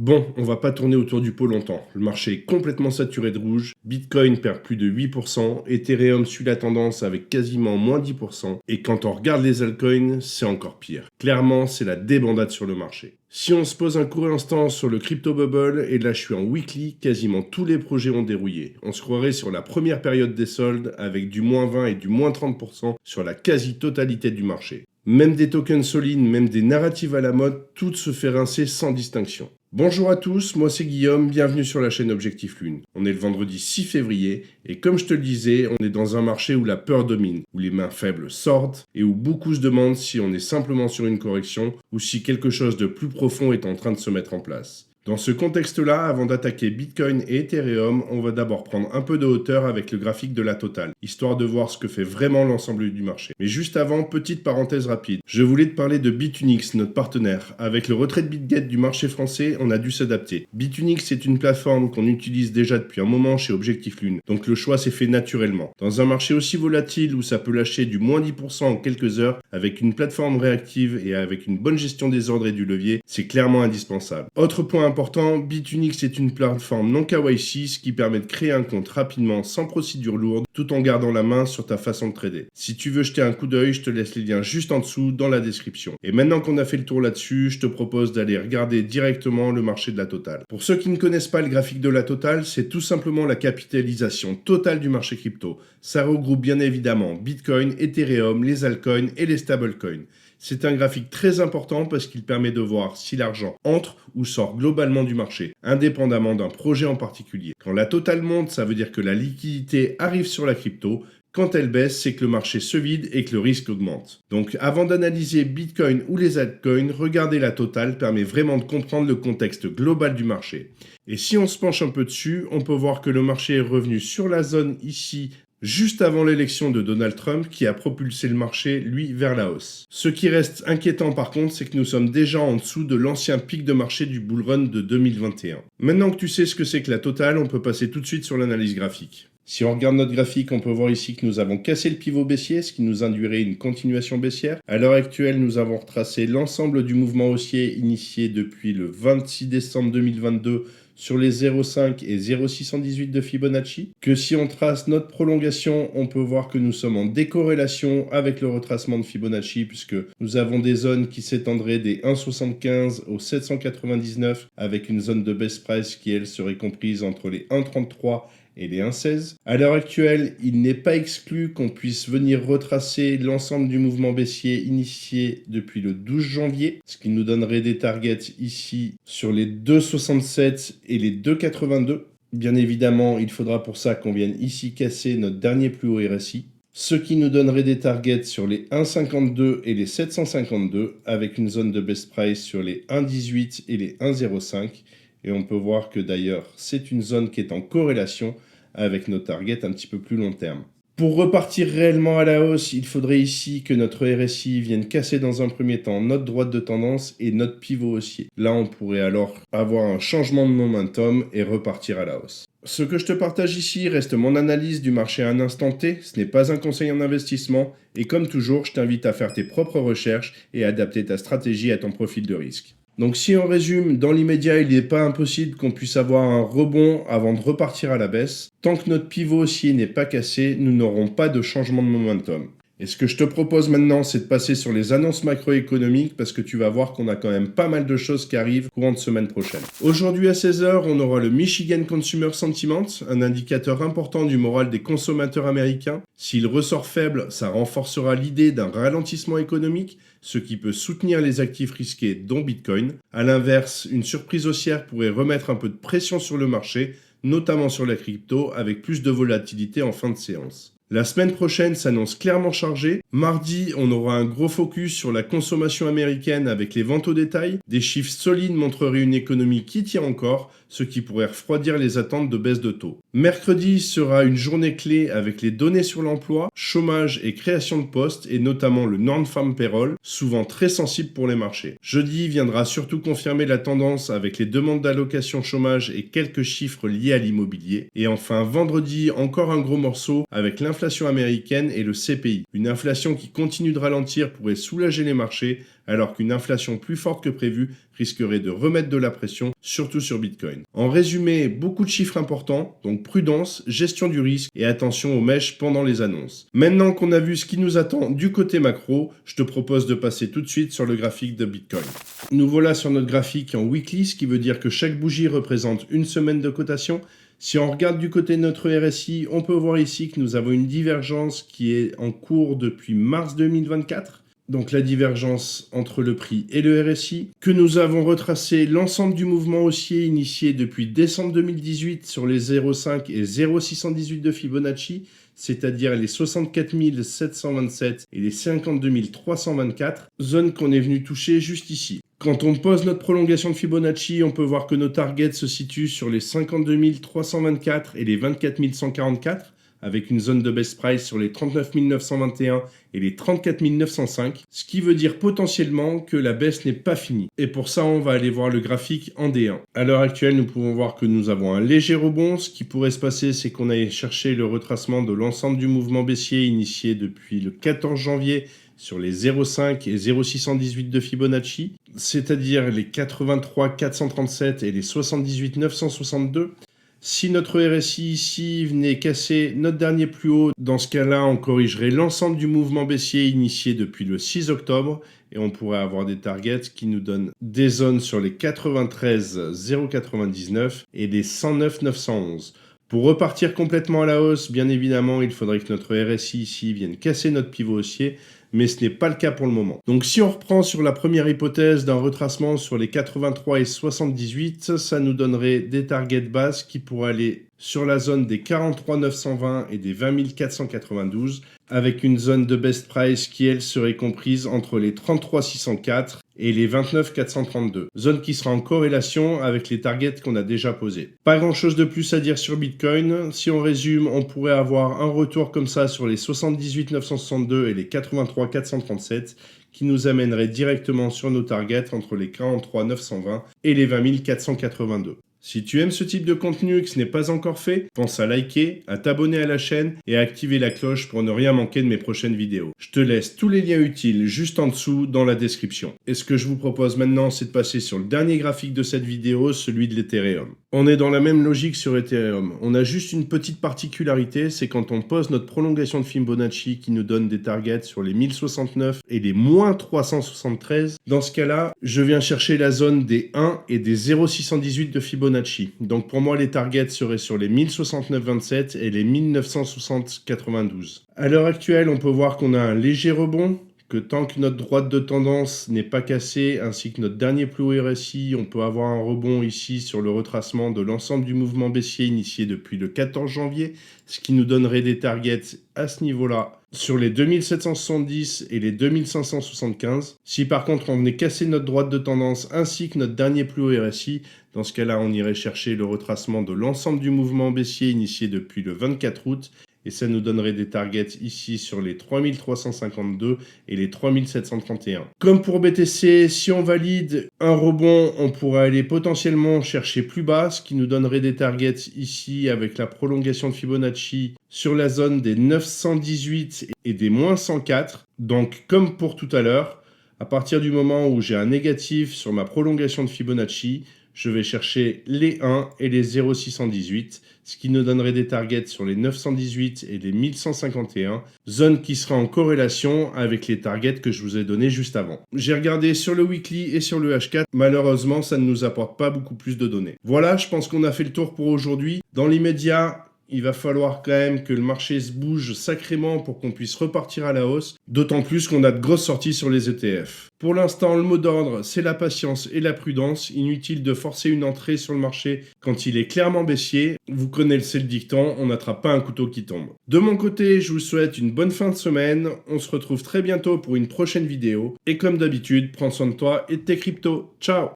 Bon, on va pas tourner autour du pot longtemps. Le marché est complètement saturé de rouge. Bitcoin perd plus de 8%, Ethereum suit la tendance avec quasiment moins 10%, et quand on regarde les altcoins, c'est encore pire. Clairement, c'est la débandade sur le marché. Si on se pose un court instant sur le crypto bubble, et là je suis en weekly, quasiment tous les projets ont dérouillé. On se croirait sur la première période des soldes avec du moins 20 et du moins 30% sur la quasi-totalité du marché. Même des tokens solides, même des narratives à la mode, tout se fait rincer sans distinction. Bonjour à tous, moi c'est Guillaume, bienvenue sur la chaîne Objectif Lune. On est le vendredi 6 février et comme je te le disais, on est dans un marché où la peur domine, où les mains faibles sortent et où beaucoup se demandent si on est simplement sur une correction ou si quelque chose de plus profond est en train de se mettre en place. Dans ce contexte-là, avant d'attaquer Bitcoin et Ethereum, on va d'abord prendre un peu de hauteur avec le graphique de la totale, histoire de voir ce que fait vraiment l'ensemble du marché. Mais juste avant, petite parenthèse rapide. Je voulais te parler de Bitunix, notre partenaire. Avec le retrait de BitGet du marché français, on a dû s'adapter. Bitunix est une plateforme qu'on utilise déjà depuis un moment chez Objectif Lune, donc le choix s'est fait naturellement. Dans un marché aussi volatile où ça peut lâcher du moins 10% en quelques heures, avec une plateforme réactive et avec une bonne gestion des ordres et du levier, c'est clairement indispensable. Autre point important, Bitunix est une plateforme non KYC, ce qui permet de créer un compte rapidement sans procédure lourde, tout en gardant la main sur ta façon de trader. Si tu veux jeter un coup d'œil, je te laisse les liens juste en dessous dans la description. Et maintenant qu'on a fait le tour là-dessus, je te propose d'aller regarder directement le marché de la totale. Pour ceux qui ne connaissent pas le graphique de la totale, c'est tout simplement la capitalisation totale du marché crypto. Ça regroupe bien évidemment Bitcoin, Ethereum, les altcoins et les stablecoins. C'est un graphique très important parce qu'il permet de voir si l'argent entre ou sort globalement du marché, indépendamment d'un projet en particulier. Quand la totale monte, ça veut dire que la liquidité arrive sur la crypto. Quand elle baisse, c'est que le marché se vide et que le risque augmente. Donc avant d'analyser Bitcoin ou les altcoins, regarder la totale permet vraiment de comprendre le contexte global du marché. Et si on se penche un peu dessus, on peut voir que le marché est revenu sur la zone ici juste avant l'élection de Donald Trump qui a propulsé le marché, lui, vers la hausse. Ce qui reste inquiétant par contre, c'est que nous sommes déjà en dessous de l'ancien pic de marché du bull run de 2021. Maintenant que tu sais ce que c'est que la totale, on peut passer tout de suite sur l'analyse graphique. Si on regarde notre graphique, on peut voir ici que nous avons cassé le pivot baissier, ce qui nous induirait une continuation baissière. À l'heure actuelle, nous avons retracé l'ensemble du mouvement haussier initié depuis le 26 décembre 2022 sur les 0,5 et 0,618 de Fibonacci, que si on trace notre prolongation, on peut voir que nous sommes en décorrélation avec le retracement de Fibonacci, puisque nous avons des zones qui s'étendraient des 1,75 au 799, avec une zone de best price qui, elle, serait comprise entre les 1,33 et les 1,16. À l'heure actuelle, il n'est pas exclu qu'on puisse venir retracer l'ensemble du mouvement baissier initié depuis le 12 janvier, ce qui nous donnerait des targets ici sur les 2,67 et les 2,82. Bien évidemment, il faudra pour ça qu'on vienne ici casser notre dernier plus haut RSI, ce qui nous donnerait des targets sur les 1,52 et les 752, avec une zone de best price sur les 1,18 et les 1,05. Et on peut voir que d'ailleurs, c'est une zone qui est en corrélation avec nos targets un petit peu plus long terme. Pour repartir réellement à la hausse, il faudrait ici que notre RSI vienne casser dans un premier temps notre droite de tendance et notre pivot haussier. Là, on pourrait alors avoir un changement de momentum et repartir à la hausse. Ce que je te partage ici reste mon analyse du marché à un instant T, ce n'est pas un conseil en investissement et comme toujours, je t'invite à faire tes propres recherches et à adapter ta stratégie à ton profil de risque. Donc si on résume, dans l'immédiat, il n'est pas impossible qu'on puisse avoir un rebond avant de repartir à la baisse. Tant que notre pivot haussier n'est pas cassé, nous n'aurons pas de changement de momentum. Et ce que je te propose maintenant, c'est de passer sur les annonces macroéconomiques parce que tu vas voir qu'on a quand même pas mal de choses qui arrivent courant de semaine prochaine. Aujourd'hui à 16 h, on aura le Michigan Consumer Sentiment, un indicateur important du moral des consommateurs américains. S'il ressort faible, ça renforcera l'idée d'un ralentissement économique, ce qui peut soutenir les actifs risqués dont Bitcoin. A l'inverse, une surprise haussière pourrait remettre un peu de pression sur le marché, notamment sur la crypto, avec plus de volatilité en fin de séance. La semaine prochaine s'annonce clairement chargée. Mardi, on aura un gros focus sur la consommation américaine avec les ventes au détail. Des chiffres solides montreraient une économie qui tient encore, ce qui pourrait refroidir les attentes de baisse de taux. Mercredi sera une journée clé avec les données sur l'emploi, chômage et création de postes, et notamment le non-farm payroll, souvent très sensible pour les marchés. Jeudi viendra surtout confirmer la tendance avec les demandes d'allocation chômage et quelques chiffres liés à l'immobilier. Et enfin, vendredi, encore un gros morceau avec l'inflation américaine et le CPI. Une inflation l'inflation qui continue de ralentir pourrait soulager les marchés, alors qu'une inflation plus forte que prévu risquerait de remettre de la pression, surtout sur Bitcoin. En résumé, beaucoup de chiffres importants, donc prudence, gestion du risque et attention aux mèches pendant les annonces. Maintenant qu'on a vu ce qui nous attend du côté macro, je te propose de passer tout de suite sur le graphique de Bitcoin. Nous voilà sur notre graphique en weekly, ce qui veut dire que chaque bougie représente une semaine de cotation. Si on regarde du côté de notre RSI, on peut voir ici que nous avons une divergence qui est en cours depuis mars 2024. Donc la divergence entre le prix et le RSI, que nous avons retracé l'ensemble du mouvement haussier initié depuis décembre 2018 sur les 0,5 et 0,618 de Fibonacci, c'est-à-dire les 64 727 et les 52 324, zones qu'on est venu toucher juste ici. Quand on pose notre prolongation de Fibonacci, on peut voir que nos targets se situent sur les 52 324 et les 24 144, avec une zone de best price sur les 39 921 et les 34 905, ce qui veut dire potentiellement que la baisse n'est pas finie. Et pour ça, on va aller voir le graphique en D1. À l'heure actuelle, nous pouvons voir que nous avons un léger rebond. Ce qui pourrait se passer, c'est qu'on aille chercher le retracement de l'ensemble du mouvement baissier initié depuis le 14 janvier sur les 0,5 et 0,618 de Fibonacci, c'est-à-dire les 83 437 et les 78 962. Si notre RSI ici venait casser notre dernier plus haut, dans ce cas-là, on corrigerait l'ensemble du mouvement baissier initié depuis le 6 octobre et on pourrait avoir des targets qui nous donnent des zones sur les 93 099 et les 109 911. Pour repartir complètement à la hausse, bien évidemment, il faudrait que notre RSI ici vienne casser notre pivot haussier, mais ce n'est pas le cas pour le moment. Donc si on reprend sur la première hypothèse d'un retracement sur les 83 et 78, ça nous donnerait des targets basses qui pourraient aller sur la zone des 43 920 et des 20 492, avec une zone de best price qui, elle, serait comprise entre les 33 604 et les 29 432, zone qui sera en corrélation avec les targets qu'on a déjà posés. Pas grand chose de plus à dire sur Bitcoin. Si on résume, on pourrait avoir un retour comme ça sur les 78 962 et les 83 437 qui nous amènerait directement sur nos targets entre les 43 920 et les 20 482. Si tu aimes ce type de contenu et que ce n'est pas encore fait, pense à liker, à t'abonner à la chaîne et à activer la cloche pour ne rien manquer de mes prochaines vidéos. Je te laisse tous les liens utiles juste en dessous dans la description. Et ce que je vous propose maintenant, c'est de passer sur le dernier graphique de cette vidéo, celui de l'Ethereum. On est dans la même logique sur Ethereum. On a juste une petite particularité, c'est quand on pose notre prolongation de Fibonacci qui nous donne des targets sur les 1069 et les moins 373. Dans ce cas-là, je viens chercher la zone des 1 et des 0,618 de Fibonacci. Donc pour moi, les targets seraient sur les 1069,27 et les 1960,92. À l'heure actuelle, on peut voir qu'on a un léger rebond, que tant que notre droite de tendance n'est pas cassée, ainsi que notre dernier plus haut RSI, on peut avoir un rebond ici sur le retracement de l'ensemble du mouvement baissier initié depuis le 14 janvier, ce qui nous donnerait des targets à ce niveau-là sur les 2770 et les 2575. Si par contre on venait casser notre droite de tendance ainsi que notre dernier plus haut RSI, dans ce cas-là on irait chercher le retracement de l'ensemble du mouvement baissier initié depuis le 24 août, et ça nous donnerait des targets ici sur les 3352 et les 3731. Comme pour BTC, si on valide un rebond, on pourrait aller potentiellement chercher plus bas, ce qui nous donnerait des targets ici avec la prolongation de Fibonacci sur la zone des 918 et des moins 104. Donc comme pour tout à l'heure, à partir du moment où j'ai un négatif sur ma prolongation de Fibonacci, je vais chercher les 1 et les 0,618, ce qui nous donnerait des targets sur les 918 et les 1151, zone qui sera en corrélation avec les targets que je vous ai donnés juste avant. J'ai regardé sur le weekly et sur le H4, malheureusement ça ne nous apporte pas beaucoup plus de données. Voilà, je pense qu'on a fait le tour pour aujourd'hui. Dans l'immédiat, il va falloir quand même que le marché se bouge sacrément pour qu'on puisse repartir à la hausse, d'autant plus qu'on a de grosses sorties sur les ETF. Pour l'instant, le mot d'ordre, c'est la patience et la prudence. Inutile de forcer une entrée sur le marché quand il est clairement baissier. Vous connaissez le dicton, on n'attrape pas un couteau qui tombe. De mon côté, je vous souhaite une bonne fin de semaine. On se retrouve très bientôt pour une prochaine vidéo. Et comme d'habitude, prends soin de toi et de tes cryptos. Ciao!